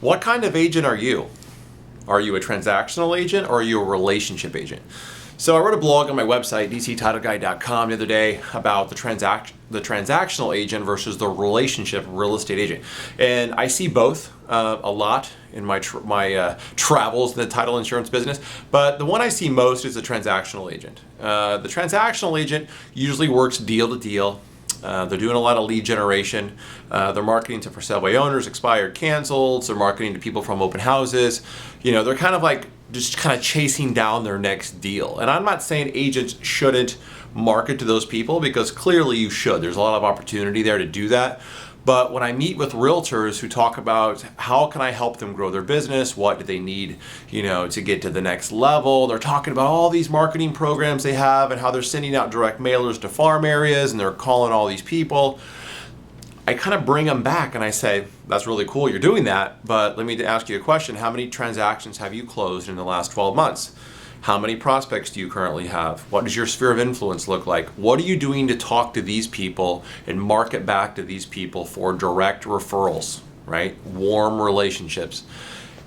What kind of agent are you? Are you a transactional agent or are you a relationship agent? So I wrote a blog on my website, dctitleguy.com, the other day about the transactional agent versus the relationship real estate agent. And I see both a lot in my travels in the title insurance business, but the one I see most is the transactional agent. The transactional agent usually works deal to deal. They're doing a lot of lead generation. They're marketing to for sale by owners, expired, canceled. They're marketing to people from open houses. You know, they're kind of like just kind of chasing down their next deal. And I'm not saying agents shouldn't market to those people, because clearly you should. There's a lot of opportunity there to do that. But when I meet with realtors who talk about how can I help them grow their business, what do they need, to get to the next level, they're talking about all these marketing programs they have and how they're sending out direct mailers to farm areas and they're calling all these people. I kind of bring them back and I say, that's really cool, you're doing that, but let me ask you a question. How many transactions have you closed in the last 12 months? How many prospects do you currently have? What does your sphere of influence look like? What are you doing to talk to these people and market back to these people for direct referrals, right? Warm relationships.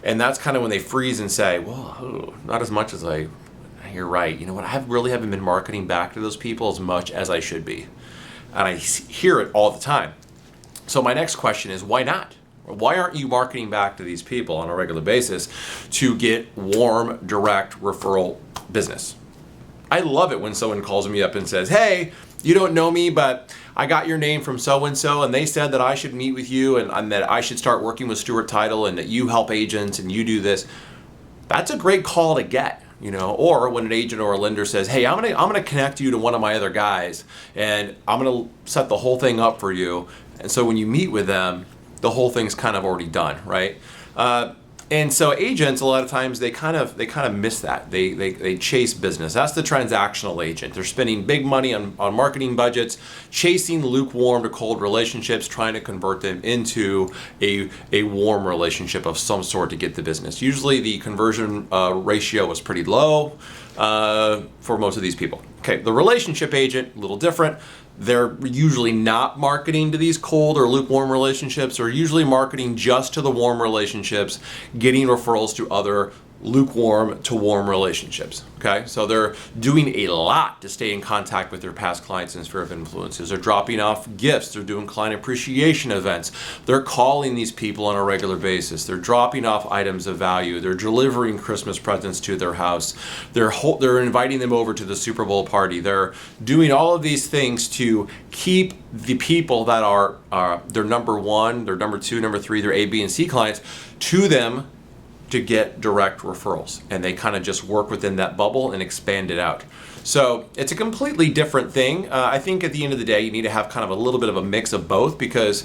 And that's kind of when they freeze and say, well, not as much as you're right. You know what? I really haven't been marketing back to those people as much as I should be. And I hear it all the time. So my next question is, why not? Why aren't you marketing back to these people on a regular basis to get warm, direct referral business? I love it when someone calls me up and says, hey, you don't know me, but I got your name from so-and-so, and they said that I should meet with you and that I should start working with Stewart Title and that you help agents and you do this. That's a great call to get. Or when an agent or a lender says, hey, I'm gonna connect you to one of my other guys and I'm gonna set the whole thing up for you. And so when you meet with them, the whole thing's kind of already done, right? And so agents, a lot of times, they kind of miss that. They chase business. That's the transactional agent. They're spending big money on marketing budgets, chasing lukewarm to cold relationships, trying to convert them into a warm relationship of some sort to get the business. Usually the conversion ratio is pretty low for most of these people. Okay, the relationship agent, a little different. They're usually not marketing to these cold or lukewarm relationships. They're usually marketing just to the warm relationships, getting referrals to other lukewarm to warm relationships. Okay, so they're doing a lot to stay in contact with their past clients and sphere of influences. They're dropping off gifts. They're doing client appreciation events. They're calling these people on a regular basis. They're dropping off items of value. They're delivering Christmas presents to their house. They're inviting them over to the Super Bowl party. They're doing all of these things to keep the people that are their number one, their number two, number three, their A, B, and C clients to them to get direct referrals, and they kind of just work within that bubble and expand it out. So it's a completely different thing. I think at the end of the day, you need to have kind of a little bit of a mix of both, because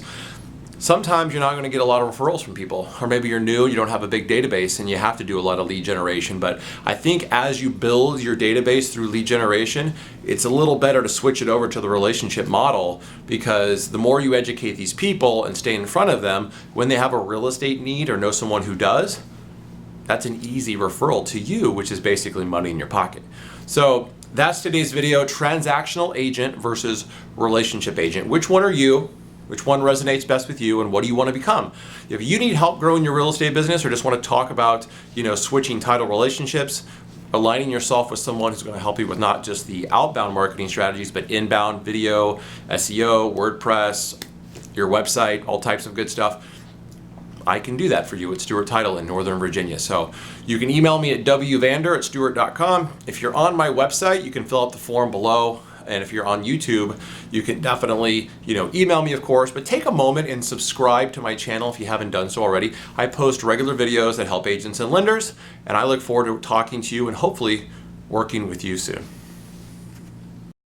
sometimes you're not going to get a lot of referrals from people, or maybe you're new, you don't have a big database, and you have to do a lot of lead generation. But I think as you build your database through lead generation, it's a little better to switch it over to the relationship model, because the more you educate these people and stay in front of them, when they have a real estate need or know someone who does, that's an easy referral to you, which is basically money in your pocket. So that's today's video, transactional agent versus relationship agent. Which one are you? Which one resonates best with you, and what do you want to become? If you need help growing your real estate business, or just want to talk about, switching title relationships, aligning yourself with someone who's going to help you with not just the outbound marketing strategies, but inbound video, SEO, WordPress, your website, all types of good stuff, I can do that for you at Stewart Title in Northern Virginia. So you can email me at wvander@stewart.com. If you're on my website, you can fill out the form below. And if you're on YouTube, you can definitely, email me, of course, but take a moment and subscribe to my channel if you haven't done so already. I post regular videos that help agents and lenders, and I look forward to talking to you and hopefully working with you soon.